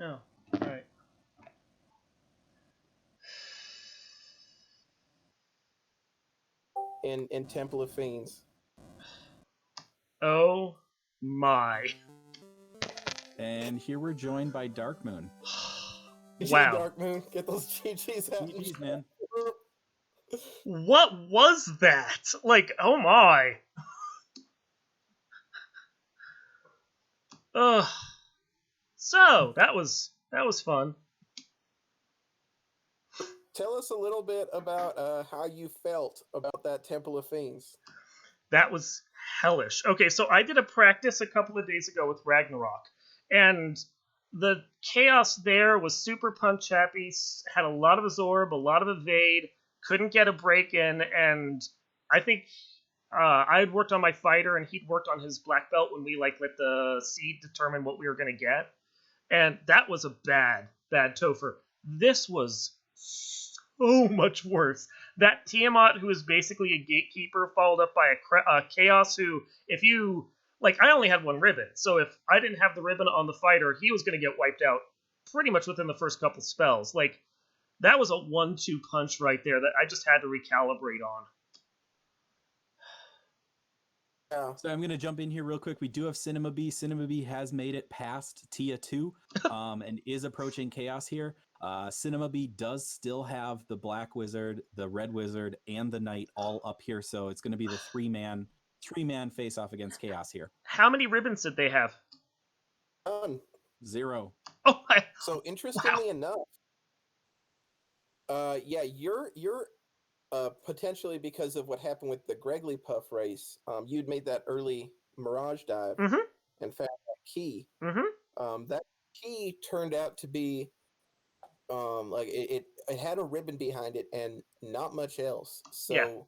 Oh, alright. In Temple of Fiends. Oh my. And here we're joined by Darkmoon. Wow. Darkmoon, get those GGs out. GG's, man. What was that? Like, oh my. Ugh. So, that was fun. Tell us a little bit about how you felt about that Temple of Fiends. That was hellish. Okay, so I did a practice a couple of days ago with Ragnarok, and the chaos there was super punch happy, had a lot of absorb, a lot of evade, couldn't get a break in, and I think I had worked on my fighter and he'd worked on his black belt when we let the seed determine what we were going to get, and that was a bad Topher. This was so much worse. That Tiamat, who is basically a gatekeeper, followed up by a Chaos who, if you... I only had one ribbon, so if I didn't have the ribbon on the fighter, he was going to get wiped out pretty much within the first couple spells. That was a 1-2 punch right there that I just had to recalibrate on. Yeah. So I'm going to jump in here real quick. We do have Cinema B. Cinema B has made it past Tia 2 and is approaching Chaos here. Cinema B does still have the Black Wizard, the Red Wizard, and the Knight all up here. So it's going to be the three-man face-off against Chaos here. How many ribbons did they have? None. 0. Oh, So interestingly enough, yeah, you're potentially because of what happened with the Gregley Puff race, you'd made that early Mirage dive and found that key. That key turned out to be it had a ribbon behind it and not much else. So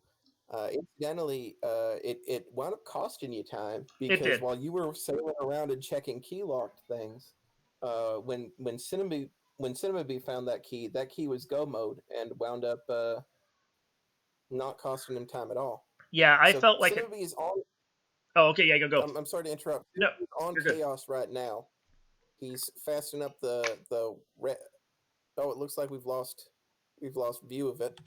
incidentally, it wound up costing you time because while you were sailing around and checking key locked things, when Cinema B found that key was go mode and wound up not costing him time at all. Yeah, I felt like Cinema B is on. Oh, okay, yeah, go. I'm sorry to interrupt. No, he's on Chaos right now. He's fastening up the Oh, it looks like we've lost view of it.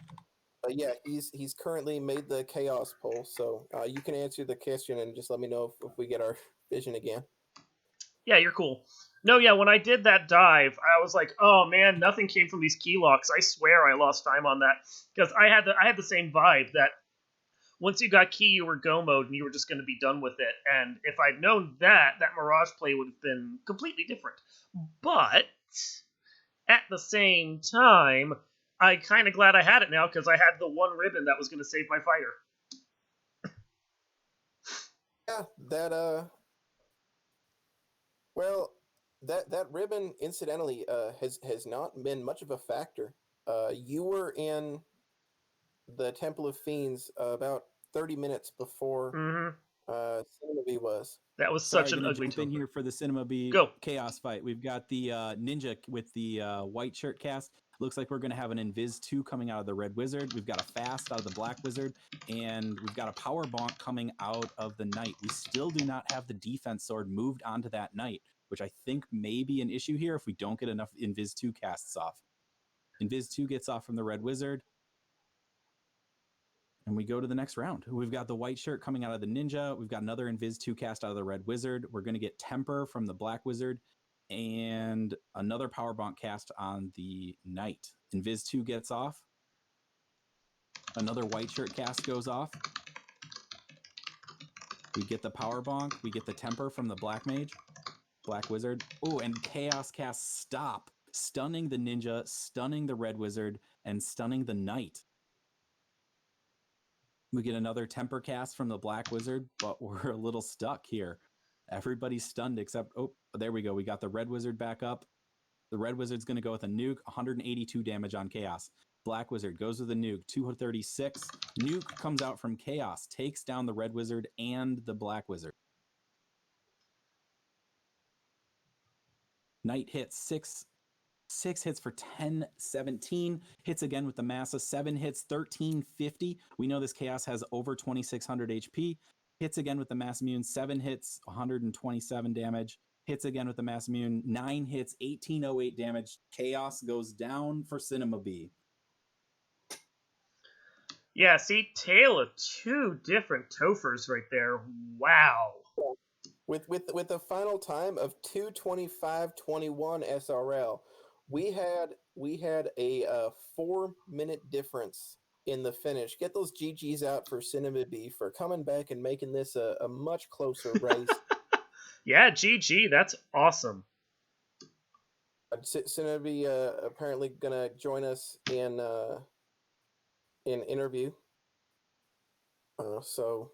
But yeah, he's currently made the Chaos poll, so you can answer the question and just let me know if we get our vision again. Yeah, you're cool. No, yeah, when I did that dive, I was like, oh man, nothing came from these key locks. I swear I lost time on that. Because I had the same vibe that once you got key, you were go mode and you were just going to be done with it. And if I'd known that Mirage play would have been completely different. But at the same time, I'm kind of glad I had it now because I had the one ribbon that was going to save my fighter. Yeah, that well, that ribbon incidentally has not been much of a factor. You were in the Temple of Fiends about 30 minutes before Cinema B was. That was Sorry, such an gonna ugly jump in Topher. here for the Cinema B Go. Chaos fight. We've got the ninja with the white shirt cast. Looks like we're gonna have an Invis 2 coming out of the Red Wizard. We've got a Fast out of the Black Wizard, and we've got a Power Bonk coming out of the Knight. We still do not have the Defense Sword moved onto that Knight, which I think may be an issue here if we don't get enough Invis 2 casts off. Invis 2 gets off from the Red Wizard. And we go to the next round. We've got the white shirt coming out of the ninja. We've got another Invis 2 cast out of the red wizard. We're going to get Temper from the black wizard and another power bonk cast on the knight. Invis 2 gets off. Another white shirt cast goes off. We get the power bonk. We get the Temper from the black mage, black wizard. Oh, and chaos cast stop, stunning the ninja, stunning the red wizard, and stunning the knight. We get another Temper cast from the Black Wizard, but we're a little stuck here. Everybody's stunned except, oh, there we go. We got the Red Wizard back up. The Red Wizard's going to go with a nuke, 182 damage on Chaos. Black Wizard goes with a nuke, 236. Nuke comes out from Chaos, takes down the Red Wizard and the Black Wizard. Knight hits six hits for 1017, hits again with the Massa, 7 hits, 1350. We know this Chaos has over 2600 HP. Hits again with the Mass Immune, 7 hits, 127 damage. Hits again with the Mass Immune, 9 hits, 1808 damage. Chaos goes down for Cinema B. Yeah, see, tale of two different Tophers right there. Wow. With a final time of 2:25:21 SRL, we had a 4-minute difference in the finish. Get those GGs out for Cinema B for coming back and making this a much closer race. Yeah, GG, that's awesome. Cinema B apparently gonna join us in interview. So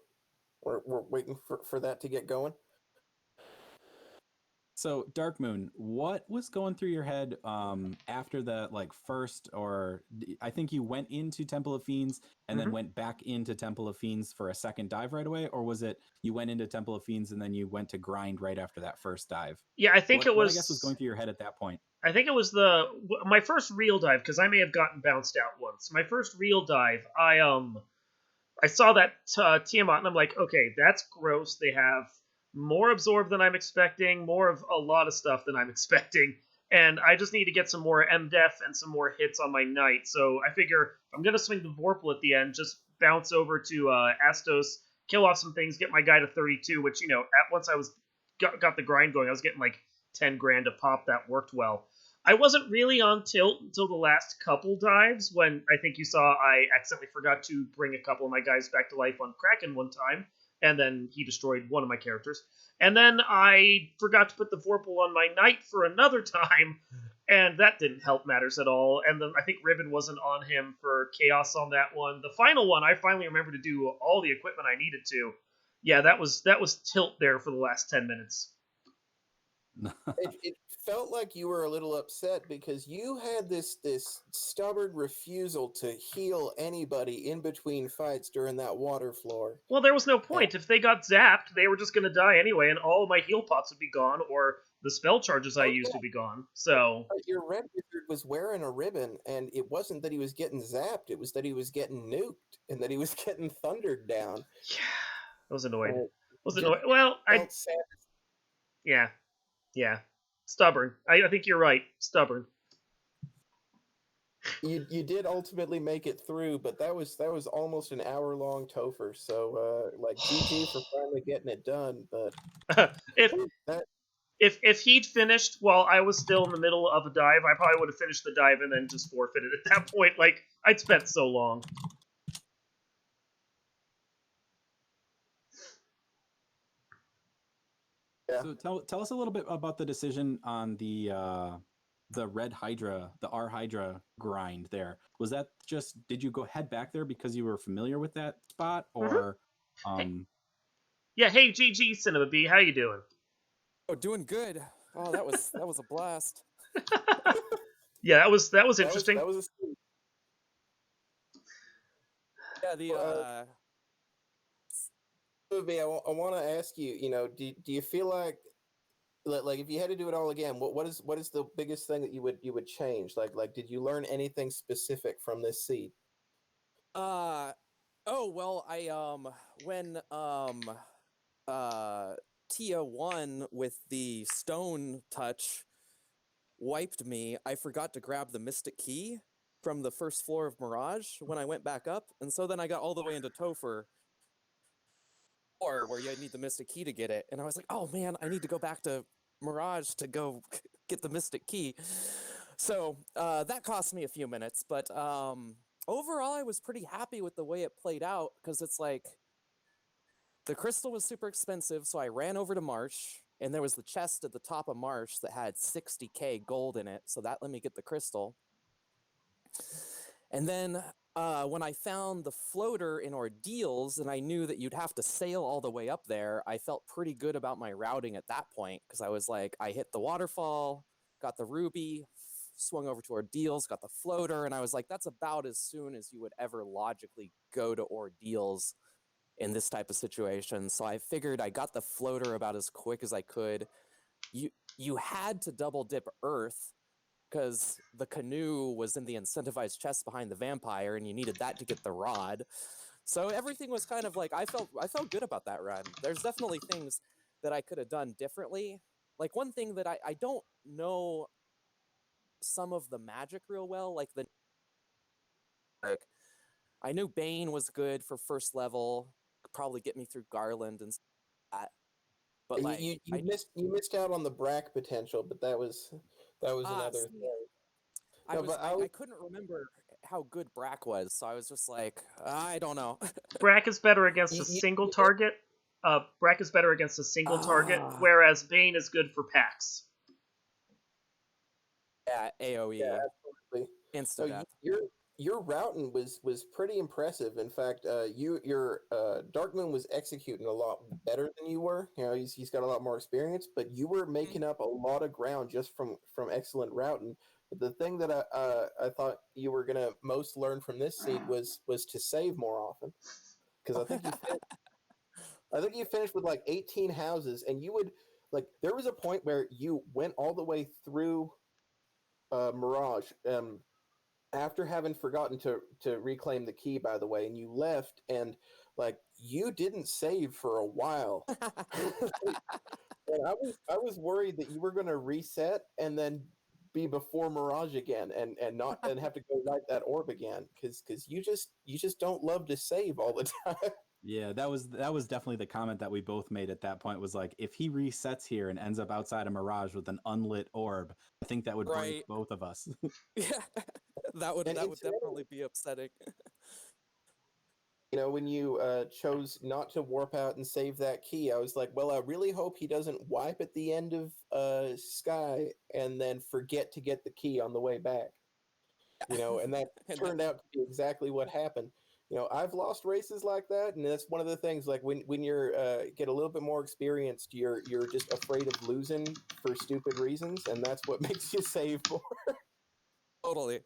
we're waiting for that to get going. So, Darkmoon, what was going through your head after the first, or I think you went into Temple of Fiends and then went back into Temple of Fiends for a second dive right away, or was it you went into Temple of Fiends and then you went to grind right after that first dive? Yeah, I think what I guess was going through your head at that point. I think it was my first real dive, because I may have gotten bounced out once. My first real dive, I saw that Tiamat and I'm like, okay, that's gross. They have more absorb than I'm expecting, more of a lot of stuff than I'm expecting, and I just need to get some more MDef and some more hits on my knight. So I figure I'm gonna swing the Vorpal at the end, just bounce over to Astos, kill off some things, get my guy to 32. Which at once I was got the grind going, I was getting like 10 grand a pop. That worked well. I wasn't really on tilt until the last couple dives, when I think you saw I accidentally forgot to bring a couple of my guys back to life on Kraken one time, and then he destroyed one of my characters. And then I forgot to put the Vorpal on my knight for another time, and that didn't help matters at all. And then I think Ribbon wasn't on him for Chaos on that one. The final one, I finally remembered to do all the equipment I needed to. Yeah, that was tilt there for the last 10 minutes. It felt like you were a little upset because you had this stubborn refusal to heal anybody in between fights during that water floor. Well, there was no point. If they got zapped, they were just going to die anyway, and all of my heal pots would be gone, or the spell charges I used would be gone. So your red wizard was wearing a ribbon, and it wasn't that he was getting zapped; it was that he was getting nuked and that he was getting thundered down. Yeah, I was annoyed. Well, yeah, stubborn. I think you're right. Stubborn. You did ultimately make it through, but that was almost an hour-long Topher. So GG for finally getting it done. But if he'd finished while I was still in the middle of a dive, I probably would have finished the dive and then just forfeited at that point. Like, I'd spent so long. Yeah. So tell us a little bit about the decision on the Red Hydra, the R Hydra grind there. Was that just, did you head back there because you were familiar with that spot, or Yeah, hey GG Cinema B, how you doing? Oh, doing good. Oh, that was a blast. Yeah, that was interesting. That was Yeah, the movie. I want to ask you. You know, do you feel like if you had to do it all again, what is the biggest thing that you would change? Like did you learn anything specific from this seed? oh well, I when uh Tia 1 with the stone touch wiped me, I forgot to grab the mystic key from the first floor of Mirage when I went back up, and so then I got all the way into Topher, or where you need the mystic key to get it, and I was like, oh man, I need to go back to Mirage to go get the mystic key. So that cost me a few minutes, but overall I was pretty happy with the way it played out, because it's like the crystal was super expensive, so I ran over to Marsh, and there was the chest at the top of Marsh that had 60k gold in it, so that let me get the crystal. And then when I found the floater in Ordeals, and I knew that you'd have to sail all the way up there, I felt pretty good about my routing at that point, because I was like, I hit the waterfall, got the ruby, swung over to Ordeals, got the floater, and I was like, that's about as soon as you would ever logically go to Ordeals in this type of situation. So I figured I got the floater about as quick as I could. You had to double dip Earth, because the canoe was in the incentivized chest behind the vampire, and you needed that to get the rod. So everything was kind of like, I felt good about that run. There's definitely things that I could have done differently. Like one thing that I don't know some of the magic real well, like I knew Bane was good for first level, could probably get me through Garland and that. But like You missed out on the Brack potential, but that was another see, thing. No, but I couldn't remember how good Brack was, so I was just like, I don't know. Brack is better against a single target. Brack is better against a single target, whereas Bane is good for packs. Yeah, AOE. Yeah, absolutely. Insta death. Your routing was pretty impressive. In fact, your Darkmoon was executing a lot better than you were. You know, he's got a lot more experience, but you were making up a lot of ground just from excellent routing. But the thing that I thought you were gonna most learn from this seed was to save more often, because I think you finished with like 18 houses, and you would like there was a point where you went all the way through Mirage. After having forgotten to reclaim the key, by the way, and you left, and like you didn't save for a while. And I was worried that you were going to reset and then be before Mirage again, and not and have to go light that orb again, because you just don't love to save all the time. Yeah, that was definitely the comment that we both made at that point, was like, if he resets here and ends up outside of Mirage with an unlit orb, I think that would break both of us. Yeah, that would definitely be upsetting. You know, when you chose not to warp out and save that key, I was like, well, I really hope he doesn't wipe at the end of Sky and then forget to get the key on the way back. You know, and that turned out to be exactly what happened. You know, I've lost races like that, and that's one of the things. Like when you're get a little bit more experienced, you're just afraid of losing for stupid reasons, and that's what makes you save more. Totally.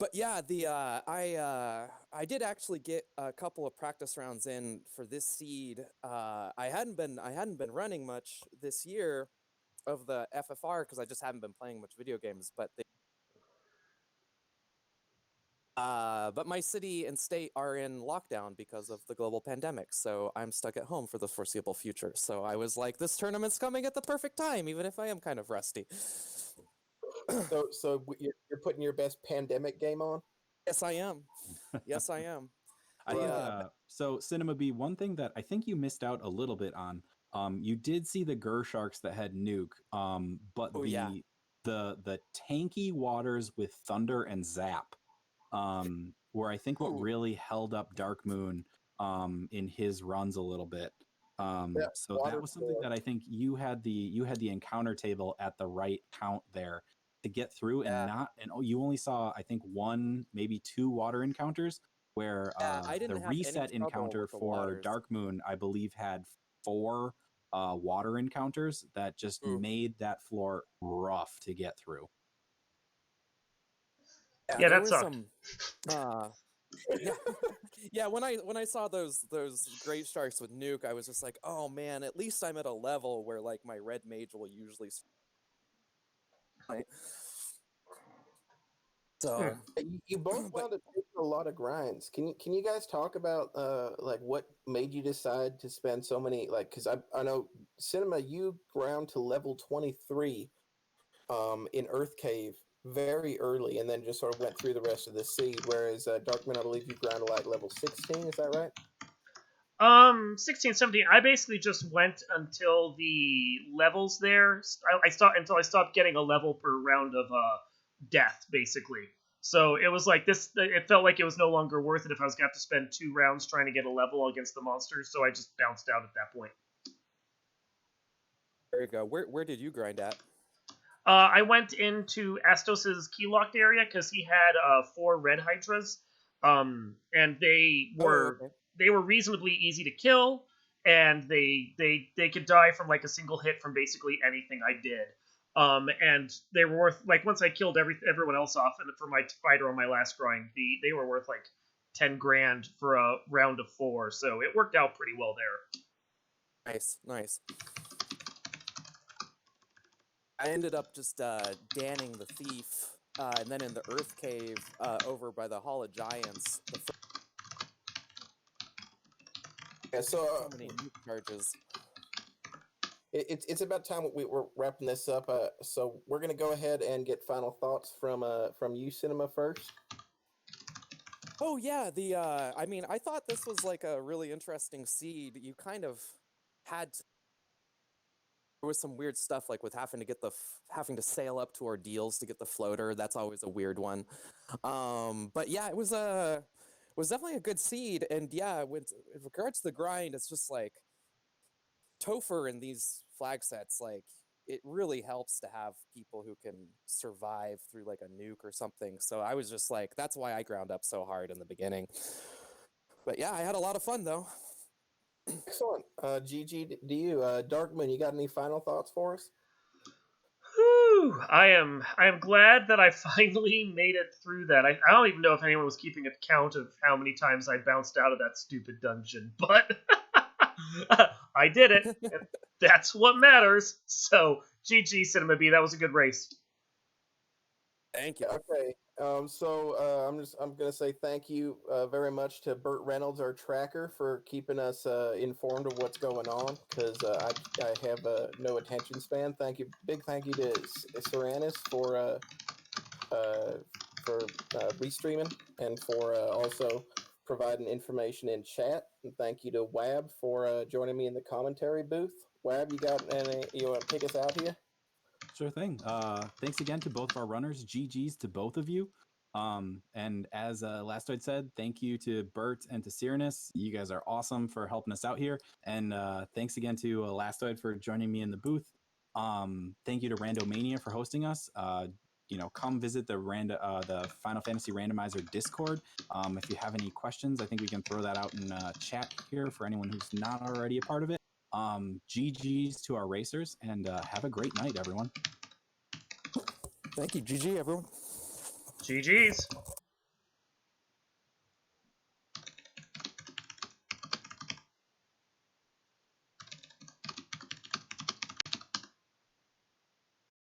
But yeah, the I did actually get a couple of practice rounds in for this seed. I hadn't been running much this year of the FFR, because I just haven't been playing much video games. But my city and state are in lockdown because of the global pandemic, so I'm stuck at home for the foreseeable future. So I was like, this tournament's coming at the perfect time, even if I am kind of rusty. So you're putting your best pandemic game on? Yes, I am. Yes, I am. I think so. Cinema B, one thing that I think you missed out a little bit on. You did see the Gur sharks that had nuke. But the tanky waters with thunder and zap, were I think what really held up Darkmoon in his runs a little bit. So that was something that I think you had the encounter table at the right count there to get through, and you only saw, I think, one, maybe two water encounters, where I didn't the have any reset trouble encounter with the for waters. Darkmoon, I believe, had 4 water encounters that just made that floor rough to get through. Yeah, there that was sucked. yeah, yeah. When I saw those great sharks with nuke, I was just like, oh man, at least I'm at a level where like my red mage will usually. So You both wound up taking a lot of grinds. Can you guys talk about like what made you decide to spend so many, like, because I know Cinema, you ground to level 23 in Earth Cave very early, and then just sort of went through the rest of the seed, whereas Darkman, I believe you ground to like level 16, is that right? 16, 17. I basically just went until the levels there. I stopped until I stopped getting a level per round of death, basically. So it was like this. It felt like it was no longer worth it if I was going to have to spend 2 rounds trying to get a level against the monsters. So I just bounced out at that point. there you go. Where did you grind at? I went into Astos's key locked area because he had 4 red hydras, and they were reasonably easy to kill, and they could die from like a single hit from basically anything I did. And they were worth, like, once I killed everyone else off, and for my fighter on my last grind, they were worth like 10 grand for a round of 4, so it worked out pretty well there. Nice. I ended up just danning the thief, and then in the Earth Cave over by the Hall of Giants. Yeah, so Many nuke charges. it's about time we're wrapping this up. So we're gonna go ahead and get final thoughts from you, Cinema, first. Oh yeah, I mean, I thought this was like a really interesting seed. You kind of had to, there was some weird stuff like with having to get having to sail up to ordeals to get the floater. That's always a weird one. But yeah, it was definitely a good seed. And yeah, with regards to the grind, it's just like Topher in these flag sets, like it really helps to have people who can survive through like a nuke or something. So I was just like, that's why I ground up so hard in the beginning. But yeah, I had a lot of fun though. Excellent. GG, do you, Darkman, you got any final thoughts for us? Whew, I am glad that I finally made it through that. I don't even know if anyone was keeping a count of how many times I bounced out of that stupid dungeon, but I did it. That's what matters. So GG Cinema B, that was a good race. Thank you. Okay. So I'm gonna say thank you very much to Burt Reynolds, our tracker, for keeping us informed of what's going on, because I have no attention span. Big thank you to Seranus for restreaming and for also providing information in chat. And thank you to Wab for joining me in the commentary booth. Wab, you want to take us out here? Sure thing. Thanks again to both of our runners. GG's to both of you. And as Lastoid said, thank you to Bert and to Cyranus. You guys are awesome for helping us out here. And thanks again to Lastoid for joining me in the booth. Thank you to Randomania for hosting us. Come visit the Final Fantasy Randomizer Discord. If you have any questions, I think we can throw that out in chat here for anyone who's not already a part of it. GG's to our racers, and have a great night, everyone. Thank you. GG, everyone. GG's.